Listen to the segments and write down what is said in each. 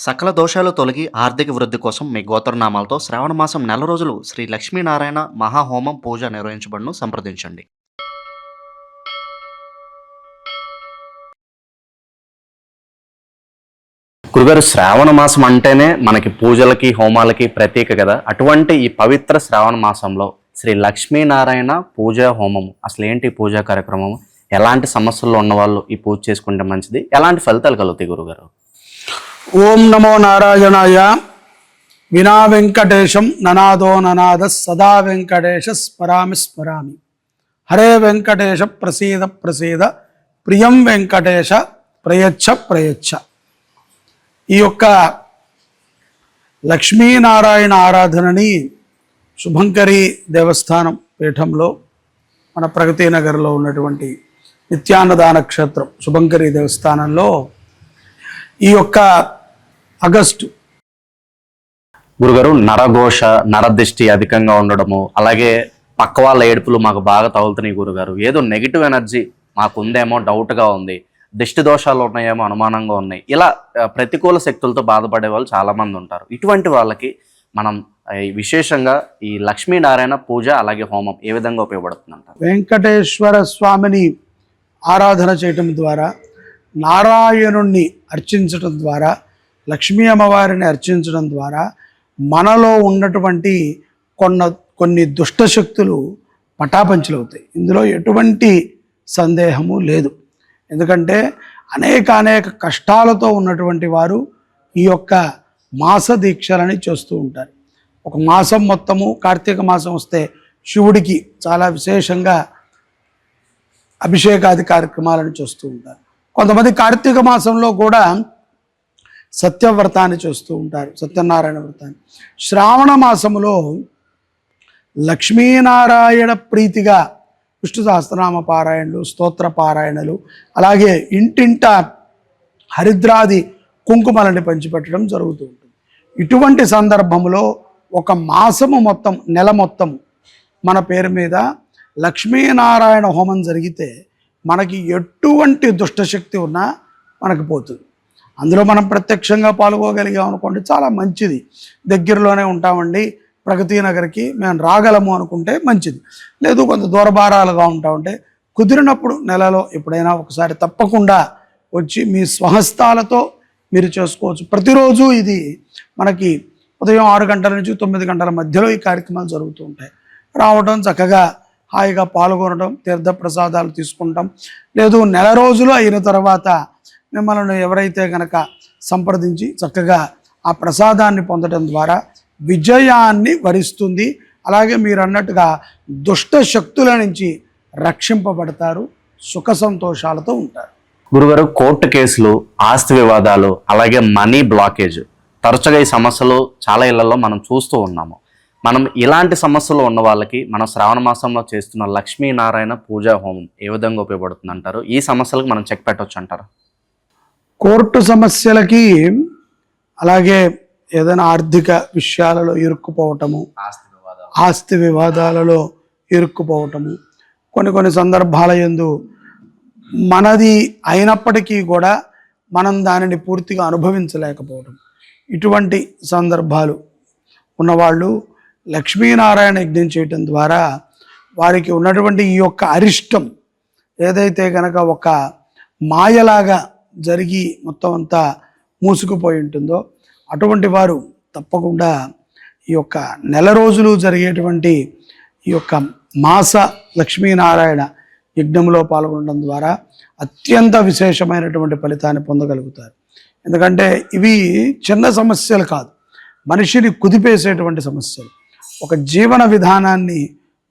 సకల దోషాలు తొలగి ఆర్థిక వృద్ధి కోసం మీ గోత్రనామాలతో శ్రావణ మాసం నెల రోజులు శ్రీ లక్ష్మీనారాయణ మహాహోమం పూజ నిర్వహించబడును సంప్రదించండి. గురుగారు, శ్రావణ మాసం అంటేనే మనకి పూజలకి హోమాలకి ప్రత్యేక కదా. అటువంటి ఈ పవిత్ర శ్రావణ మాసంలో శ్రీ లక్ష్మీనారాయణ పూజా హోమం అసలు ఏంటి పూజా కార్యక్రమం, ఎలాంటి సమస్యల్లో ఉన్నవాళ్ళు ఈ పూజ చేసుకుంటే మంచిది, ఎలాంటి ఫలితాలు కలుగుతాయి గురుగారు? ఓం నమో నారాయణాయ. వినా వెంకటేశం ననాదో ననాద సదా వెంకటేశ స్మరామి స్మరామి. హరే వెంకటేశ ప్రసీద ప్రసీద ప్రియం వెంకటేశ ప్రయచ్ఛ ప్రయచ్ఛ. ఈ యొక్క లక్ష్మీనారాయణ ఆరాధనని శుభంకరి దేవస్థానం పీఠంలో మన ప్రగతి నగర్లో ఉన్నటువంటి నిత్యాన్నదాన క్షేత్రం శుభంకరి దేవస్థానంలో ఈ యొక్క ఆగస్టు గురుగారు, నరఘోష నరదిష్టి అధికంగా ఉండడము, అలాగే పక్క వాళ్ళ ఏడుపులు మాకు బాగా తగులుతున్నాయి గురుగారు. ఏదో నెగిటివ్ ఎనర్జీ మాకు ఉందేమో డౌట్గా ఉంది, దిష్టి దోషాలు ఉన్నాయేమో అనుమానంగా ఉన్నాయి, ఇలా ప్రతికూల శక్తులతో బాధపడే వాళ్ళు చాలామంది ఉంటారు. ఇటువంటి వాళ్ళకి మనం విశేషంగా ఈ లక్ష్మీనారాయణ పూజ అలాగే హోమం ఏ విధంగా ఉపయోగపడుతుందంట? వెంకటేశ్వర స్వామిని ఆరాధన చేయటం ద్వారా, నారాయణుణ్ణి అర్చించడం ద్వారా, లక్ష్మీ అమ్మవారిని అర్చించడం ద్వారా మనలో ఉన్నటువంటి కొన్ని దుష్టశక్తులు పటాపంచలవుతాయి. ఇందులో ఎటువంటి సందేహము లేదు. ఎందుకంటే అనేక కష్టాలతో ఉన్నటువంటి వారు ఈ యొక్క మాస దీక్షలని చేస్తూ ఉంటారు. ఒక మాసం మొత్తము, కార్తీక మాసం వస్తే శివుడికి చాలా విశేషంగా అభిషేకాది కార్యక్రమాలను చేస్తూ ఉంటారు. కొంతమంది కార్తీక మాసంలో కూడా సత్యవ్రతాన్ని చేస్తూ ఉంటారు, సత్యనారాయణ వ్రతాన్ని. శ్రావణ మాసంలో లక్ష్మీనారాయణ ప్రీతిగా విష్ణు సహస్రనామ పారాయణలు, స్తోత్ర పారాయణలు, అలాగే ఇంటింట హరిద్రాది కుంకుమలని పంచిపెట్టడం జరుగుతూ ఉంటుంది. ఇటువంటి సందర్భంలో ఒక మాసము మొత్తం, నెల మొత్తం మన పేరు మీద లక్ష్మీనారాయణ హోమం జరిగితే మనకి ఎటువంటి దుష్టశక్తి ఉన్నా మనకు పోతుంది. అందులో మనం ప్రత్యక్షంగా పాల్గొగలిగాం అనుకోండి, చాలా మంచిది. దగ్గరలోనే ఉంటామండి, ప్రగతి నగర్కి మేము రాగలము అనుకుంటే మంచిది. లేదు కొంత దూరభారాలుగా ఉంటామంటే కుదిరినప్పుడు నెలలో ఎప్పుడైనా ఒకసారి తప్పకుండా వచ్చి మీ స్వహస్తాలతో మీరు చేసుకోవచ్చు. ప్రతిరోజు ఇది మనకి ఉదయం 6 గంటల నుంచి 9 గంటల మధ్యలో ఈ కార్యక్రమాలు జరుగుతూ ఉంటాయి. రావడం, చక్కగా హాయిగా పాల్గొనడం, తీర్థప్రసాదాలు తీసుకుంటాం. లేదు నెల రోజులు అయిన తర్వాత మిమ్మల్ని ఎవరైతే కనుక సంప్రదించి చక్కగా ఆ ప్రసాదాన్ని పొందడం ద్వారా విజయాన్ని వరిస్తుంది. అలాగే మీరు అన్నట్టుగా దుష్ట శక్తుల నుంచి రక్షింపబడతారు, సుఖ సంతోషాలతో ఉంటారు. గురుగారు, కోర్టు కేసులు, ఆస్తి వివాదాలు, అలాగే మనీ బ్లాకేజ్, తరచుగా ఈ సమస్యలు చాలా ఇళ్లలో మనం చూస్తూ ఉన్నాము. మనం ఇలాంటి సమస్యలు ఉన్న వాళ్ళకి మనం శ్రావణ మాసంలో చేస్తున్న లక్ష్మీనారాయణ పూజా హోమం ఏ విధంగా ఉపయోగపడుతుంది అంటారు? ఈ సమస్యలకు మనం చెక్ పెట్టవచ్చు అంటారు? కోర్టు సమస్యలకి, అలాగే ఏదైనా ఆర్థిక విషయాలలో ఇరుక్కుపోవటము, ఆస్తి వివాదాలలో ఇరుక్కుపోవటము, కొన్ని సందర్భాల యందు మనది అయినప్పటికీ కూడా మనం దానిని పూర్తిగా అనుభవించలేకపోవటం, ఇటువంటి సందర్భాలు ఉన్నవాళ్ళు లక్ష్మీనారాయణ యజ్ఞం చేయటం ద్వారా వారికి ఉన్నటువంటి ఈ యొక్క అరిష్టం ఏదైతే కనుక ఒక మాయలాగా జరిగి మొత్తం అంతా మూసుకుపోయి ఉంటుందో అటువంటి వారు తప్పకుండా ఈ యొక్క నెల రోజులు జరిగేటువంటి ఈ యొక్క మాస లక్ష్మీనారాయణ యజ్ఞంలో పాల్గొనడం ద్వారా అత్యంత విశేషమైనటువంటి ఫలితాన్ని పొందగలుగుతారు. ఎందుకంటే ఇవి చిన్న సమస్యలు కాదు, మనిషిని కుదిపేసేటువంటి సమస్యలు. ఒక జీవన విధానాన్ని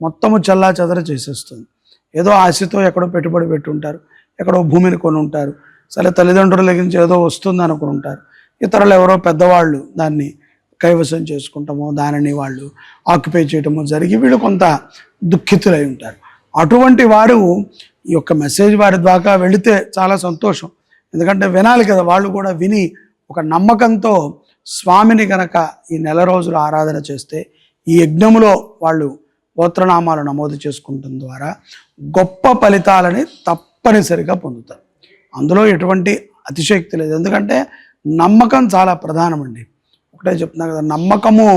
మొత్తము చల్లా చెదర చేసేస్తుంది. ఏదో ఆశతో ఎక్కడో పెట్టుబడి పెట్టుంటారు, ఎక్కడో భూమిని కొని ఉంటారు, సరే తల్లిదండ్రుల నుంచి ఏదో వస్తుంది అనుకుని ఉంటారు, ఇతరులు ఎవరో పెద్దవాళ్ళు దాన్ని కైవసం చేసుకుంటామో దానిని వాళ్ళు ఆక్యుపై చేయటమో జరిగి వీళ్ళు కొంత దుఃఖితులై ఉంటారు. అటువంటి వారు ఈ యొక్క మెసేజ్ వారి ద్వారా వెళితే చాలా సంతోషం. ఎందుకంటే వినాలి కదా, వాళ్ళు కూడా విని ఒక నమ్మకంతో స్వామిని కనుక ఈ నెల రోజులు ఆరాధన చేస్తే, ఈ యజ్ఞంలో వాళ్ళు గోత్రనామాలు నమోదు చేసుకుంటం ద్వారా గొప్ప ఫలితాలని తప్పనిసరిగా పొందుతారు. అందులో ఎటువంటి అతిశక్తి లేదు. ఎందుకంటే నమ్మకం చాలా ప్రధానమండి. ఒకటే చెప్తున్నా కదా, నమ్మకము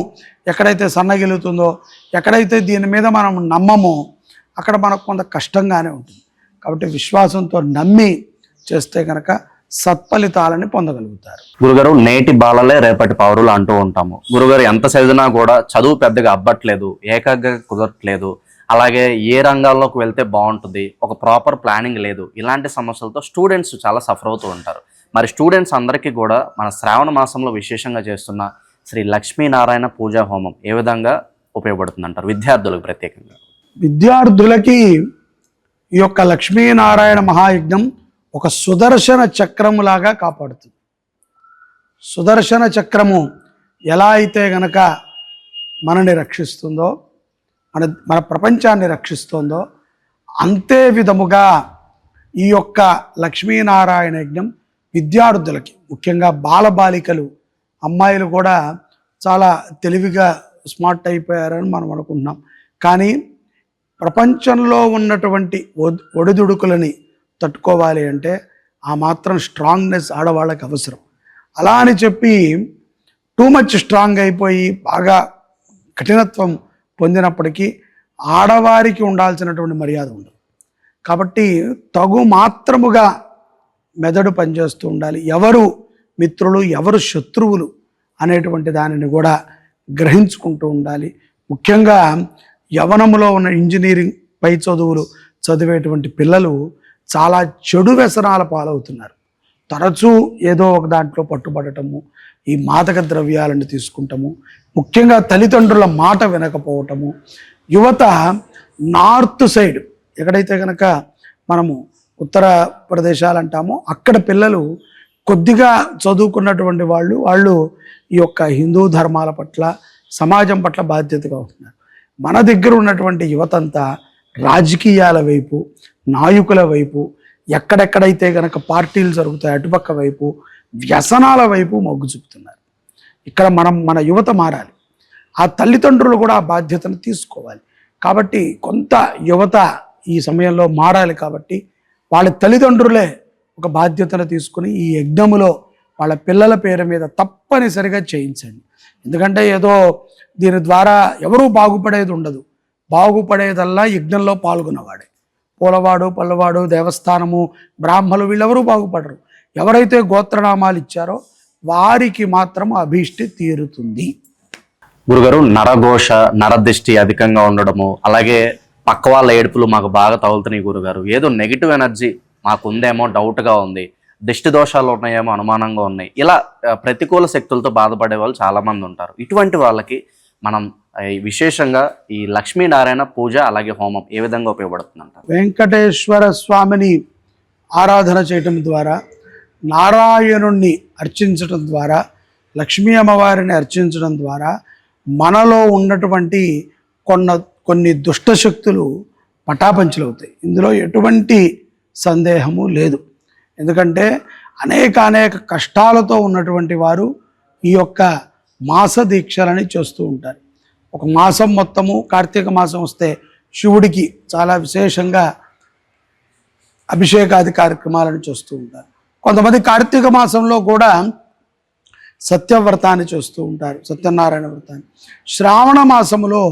ఎక్కడైతే సన్నగిలుతుందో, ఎక్కడైతే దీని మీద మనం నమ్మమో అక్కడ మనకు కొంత కష్టంగానే ఉంటుంది. కాబట్టి విశ్వాసంతో నమ్మి చేస్తే కనుక సత్ఫలితాలని పొందగలుగుతారు. గురుగారు, నేటి బాలలే రేపటి పౌరులు అంటూ ఉంటాము. గురుగారు, ఎంత చదివినా కూడా చదువు పెద్దగా అబ్బట్లేదు, ఏకాగ్రత కుదరట్లేదు, అలాగే ఏ రంగాల్లోకి వెళ్తే బాగుంటుంది, ఒక ప్రాపర్ ప్లానింగ్ లేదు, ఇలాంటి సమస్యలతో స్టూడెంట్స్ చాలా సఫర్ అవుతూ ఉంటారు. మరి స్టూడెంట్స్ అందరికీ కూడా మన శ్రావణ మాసంలో విశేషంగా చేస్తున్న శ్రీ లక్ష్మీనారాయణ పూజా హోమం ఏ విధంగా ఉపయోగపడుతుంది అంటారు విద్యార్థులకు ప్రత్యేకంగా? విద్యార్థులకి ఈ యొక్క లక్ష్మీనారాయణ మహాయజ్ఞం ఒక సుదర్శన చక్రములాగా కాపాడుతుంది. సుదర్శన చక్రము ఎలా అయితే గనక మనని రక్షిస్తుందో, మన ప్రపంచాన్ని రక్షిస్తుందో, అంతే విధముగా ఈ యొక్క లక్ష్మీనారాయణ యజ్ఞం విద్యార్థులకి, ముఖ్యంగా బాలబాలికలు, అమ్మాయిలు కూడా చాలా తెలివిగా స్మార్ట్ అయిపోయారని మనం అనుకుంటున్నాం. కానీ ప్రపంచంలో ఉన్నటువంటి ఒడిదుడుకులని తట్టుకోవాలి అంటే ఆ మాత్రం స్ట్రాంగ్నెస్ ఆడవాళ్ళకి అవసరం. అలా అని చెప్పి టూ మచ్ స్ట్రాంగ్ అయిపోయి బాగా కఠినత్వం పొందినప్పటికీ ఆడవారికి ఉండాల్సినటువంటి మర్యాద ఉండదు. కాబట్టి తగు మాత్రముగా మెదడు పనిచేస్తూ ఉండాలి. ఎవరు మిత్రులు, ఎవరు శత్రువులు అనేటువంటి దానిని కూడా గ్రహించుకుంటూ ఉండాలి. ముఖ్యంగా యవనములో ఉన్న ఇంజనీరింగ్ పై చదువులు చదివేటువంటి పిల్లలు చాలా చెడు వ్యసనాల పాలవుతున్నారు. తరచూ ఏదో ఒక దాంట్లో పట్టుబడటము, ఈ మాదక ద్రవ్యాలను తీసుకుంటాము, ముఖ్యంగా తల్లిదండ్రుల మాట వినకపోవటము. యువత నార్త్ సైడ్ ఎక్కడైతే కనుక మనము ఉత్తర ప్రదేశాలు అంటామో అక్కడ పిల్లలు కొద్దిగా చదువుకున్నటువంటి వాళ్ళు ఈ యొక్క హిందూ ధర్మాల పట్ల, సమాజం పట్ల బాధ్యతగా ఉంటున్నారు. మన దగ్గర ఉన్నటువంటి యువతంతా రాజకీయాల వైపు, నాయకుల వైపు, ఎక్కడెక్కడైతే గనక పార్టీలు జరుగుతాయి అటుపక్క వైపు, వ్యసనాల వైపు మొగ్గు చూపుతున్నారు. ఇక్కడ మన యువత మారాలి. ఆ తల్లిదండ్రులు కూడా ఆ బాధ్యతను తీసుకోవాలి. కాబట్టి కొంత యువత ఈ సమయంలో మారాలి. కాబట్టి వాళ్ళ తల్లిదండ్రులే ఒక బాధ్యతను తీసుకుని ఈ యజ్ఞములో వాళ్ళ పిల్లల పేరు మీద తప్పనిసరిగా చేయించండి. ఎందుకంటే ఏదో దీని ద్వారా ఎవరూ బాగుపడేది ఉండదు. బాగుపడేదల్లా యజ్ఞంలో పాల్గొన్నవాడే. పూలవాడు, పల్లవాడు, దేవస్థానము, బ్రాహ్మలు వీళ్ళెవరూ బాగుపడరు. ఎవరైతే గోత్రనామాలు ఇచ్చారో వారికి మాత్రం అభీష్టి తీరుతుంది. గురుగారు, నరఘోష, నరదిష్టి అధికంగా ఉండడము, అలాగే పక్క వాళ్ళ ఏడుపులు మాకు బాగా తగులుతున్నాయి గురుగారు, ఏదో నెగిటివ్ ఎనర్జీ మాకు ఉందేమో డౌట్గా ఉంది, దిష్టి దోషాలు ఉన్నాయేమో అనుమానంగా ఉన్నాయి, ఇలా ప్రతికూల శక్తులతో బాధపడే వాళ్ళు చాలామంది ఉంటారు. ఇటువంటి వాళ్ళకి మనం విశేషంగా ఈ లక్ష్మీనారాయణ పూజ అలాగే హోమం ఏ విధంగా ఉపయోగపడుతుంది అంటారు? వెంకటేశ్వర స్వామిని ఆరాధన చేయటం ద్వారా, నారాయణుణ్ణి అర్చించడం ద్వారా, లక్ష్మీ అమ్మవారిని అర్చించడం ద్వారా మనలో ఉన్నటువంటి కొన్ని దుష్టశక్తులు పటాపంచలవుతాయి. ఇందులో ఎటువంటి సందేహము లేదు. ఎందుకంటే అనేక కష్టాలతో ఉన్నటువంటి వారు ఈ యొక్క మాస దీక్షలని చేస్తూ ఉంటారు. ఒక మాసం మొత్తము, కార్తీక మాసం వస్తే శివుడికి చాలా విశేషంగా అభిషేకాది కార్యక్రమాలను చేస్తూ ఉంటారు. కొంతమంది కార్తీక మాసంలో కూడా సత్యవ్రతాన్ని చేస్తూ ఉంటారు, సత్యనారాయణ వ్రతాన్ని. శ్రావణ మాసములో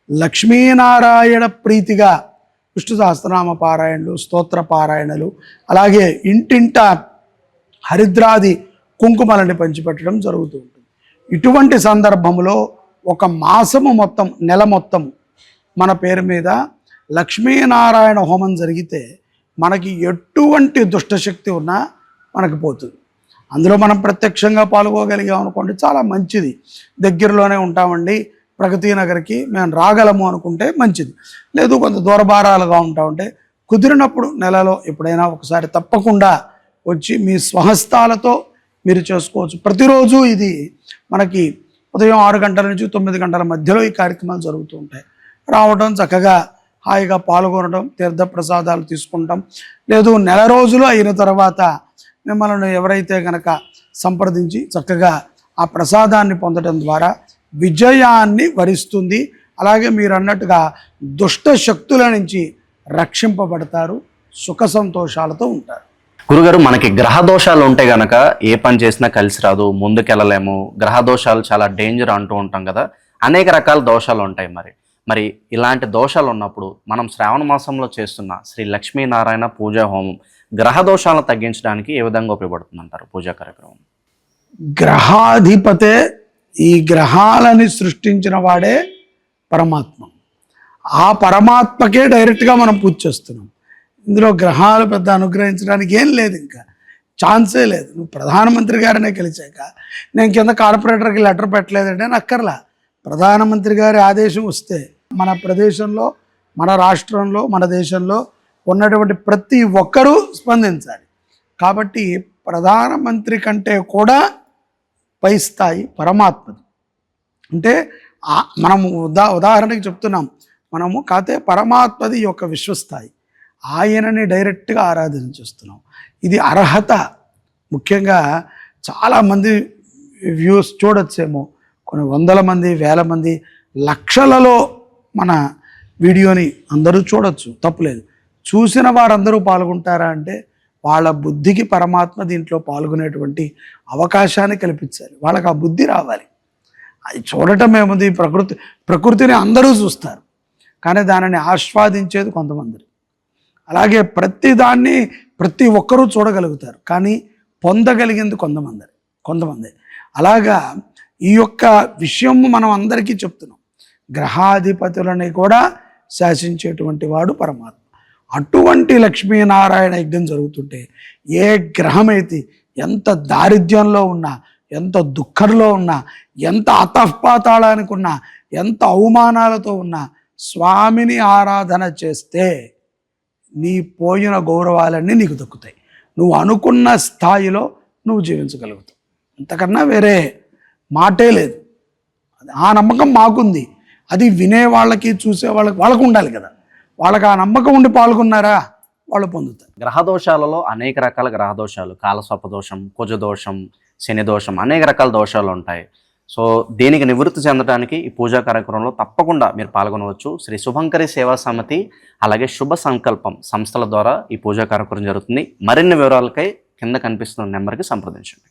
లక్ష్మీనారాయణ ప్రీతిగా విష్ణు సహస్రనామ పారాయణలు, స్తోత్ర పారాయణలు, అలాగే ఇంటింట హరిద్రాది కుంకుమలని పంచిపెట్టడం జరుగుతూ ఉంటుంది. ఇటువంటి సందర్భంలో ఒక మాసము మొత్తం, నెల మొత్తం మన పేరు మీద లక్ష్మీనారాయణ హోమం జరిగితే మనకి ఎటువంటి దుష్టశక్తి ఉన్నా మనకు పోతుంది. అందులో మనం ప్రత్యక్షంగా పాల్గొగలిగాం అనుకోండి, చాలా మంచిది. దగ్గరలోనే ఉంటామండి, ప్రగతి నగర్కి మేము రాగలము అనుకుంటే మంచిది. లేదు కొంత దూరభారాలుగా ఉంటే కుదిరినప్పుడు నెలలో ఎప్పుడైనా ఒకసారి తప్పకుండా వచ్చి మీ స్వహస్తాలతో మీరు చేసుకోవచ్చు. ప్రతిరోజు ఇది మనకి ఉదయం 6 గంటల నుంచి 9 గంటల మధ్యలో ఈ కార్యక్రమాలు జరుగుతూ ఉంటాయి. రావడం, చక్కగా హాయిగా పాల్గొనడం, తీర్థ ప్రసాదాలు తీసుకుంటాం. లేదు నెల రోజులు అయిన తర్వాత మిమ్మల్ని ఎవరైతే కనుక సంప్రదించి చక్కగా ఆ ప్రసాదాన్ని పొందడం ద్వారా విజయాన్ని వరిస్తుంది. అలాగే మీరు అన్నట్టుగా దుష్ట శక్తుల నుంచి రక్షింపబడతారు, సుఖ సంతోషాలతో ఉంటారు. గురుగారు, మనకి గ్రహ దోషాలు ఉంటే గనక ఏ పని చేసినా కలిసి రాదు, ముందుకెళ్ళలేము, గ్రహ దోషాలు చాలా డేంజర్ అంటూ ఉంటాం కదా. అనేక రకాల దోషాలు ఉంటాయి. మరి ఇలాంటి దోషాలు ఉన్నప్పుడు మనం శ్రావణ మాసంలో చేస్తున్న శ్రీ లక్ష్మీనారాయణ పూజా హోమం గ్రహ దోషాలను తగ్గించడానికి ఏ విధంగా ఉపయోగపడుతుంది అంటారు పూజా కార్యక్రమం? గ్రహాధిపతే, ఈ గ్రహాలని సృష్టించిన వాడే పరమాత్మ. ఆ పరమాత్మకే డైరెక్ట్గా మనం పూజ చేస్తున్నాం. ఇందులో గ్రహాలు పెద్ద అనుగ్రహించడానికి ఏం లేదు, ఇంకా ఛాన్సే లేదు. నువ్వు ప్రధానమంత్రి గారినే గెలిచాక నేను కింద కార్పొరేటర్కి లెటర్ పెట్టలేదంటే అని అక్కర్లా. ప్రధానమంత్రి గారి ఆదేశం వస్తే మన ప్రదేశంలో, మన రాష్ట్రంలో, మన దేశంలో ఉన్నటువంటి ప్రతి ఒక్కరూ స్పందించాలి. కాబట్టి ప్రధానమంత్రి కంటే కూడా పై స్థాయి పరమాత్మది. అంటే మనము ఉదాహరణకి చెప్తున్నాం, మనము కాతే పరమాత్మది యొక్క విశ్వస్థాయి, ఆయనని డైరెక్ట్గా ఆరాధించేస్తున్నాం. ఇది అర్హత. ముఖ్యంగా చాలామంది వ్యూస్ చూడొచ్చేమో, కొన్ని వందల మంది, వేల మంది, లక్షలలో మన వీడియోని అందరూ చూడొచ్చు, తప్పులేదు. చూసిన వారందరూ పాల్గొంటారా అంటే వాళ్ళ బుద్ధికి పరమాత్మ దీంట్లో పాల్గొనేటువంటి అవకాశాన్ని కల్పించాలి. వాళ్ళకి ఆ బుద్ధి రావాలి. అది చూడటం ఏముంది, ప్రకృతిని అందరూ చూస్తారు, కానీ దానిని ఆస్వాదించేది కొంతమంది. అలాగే ప్రతి ఒక్కరూ చూడగలుగుతారు, కానీ పొందగలిగింది కొంతమంది. అలాగా ఈ యొక్క విషయం మనం అందరికీ చెప్తున్నాం. గ్రహాధిపతులని కూడా శాసించేటువంటి వాడు పరమాత్మ. అటువంటి లక్ష్మీనారాయణ యజ్ఞం జరుగుతుంటే ఏ గ్రహమైతే ఎంత దారిద్ర్యంలో ఉన్నా, ఎంత దుఃఖంలో ఉన్నా, ఎంత అతఃపాతాళానికి ఉన్నా, ఎంత అవమానాలతో ఉన్నా స్వామిని ఆరాధన చేస్తే నీ పోయిన గౌరవాలన్నీ నీకు దక్కుతాయి. నువ్వు అనుకున్న స్థాయిలో నువ్వు జీవించగలుగుతావు. అంతకన్నా వేరే మాటే లేదు. ఆ నమ్మకం మాకుంది. అది వినే వాళ్ళకి, చూసే వాళ్ళకు ఉండాలి కదా. వాళ్ళకి ఆ నమ్మకం ఉండి పాల్గొన్నారా, వాళ్ళు పొందుతారు. గ్రహదోషాలలో అనేక రకాల గ్రహదోషాలు, కాలసర్పదోషం, కుజదోషం, శని దోషం, అనేక రకాల దోషాలు ఉంటాయి. సో దీనికి నివృత్తి చెందడానికి ఈ పూజా కార్యక్రమంలో తప్పకుండా మీరు పాల్గొనవచ్చు. శ్రీ శుభంకరి సేవా సమితి అలాగే శుభ సంకల్పం సంస్థల ద్వారా ఈ పూజా కార్యక్రమం జరుగుతుంది. మరిన్ని వివరాలకై కింద కనిపిస్తున్న నెంబర్కి సంప్రదించండి.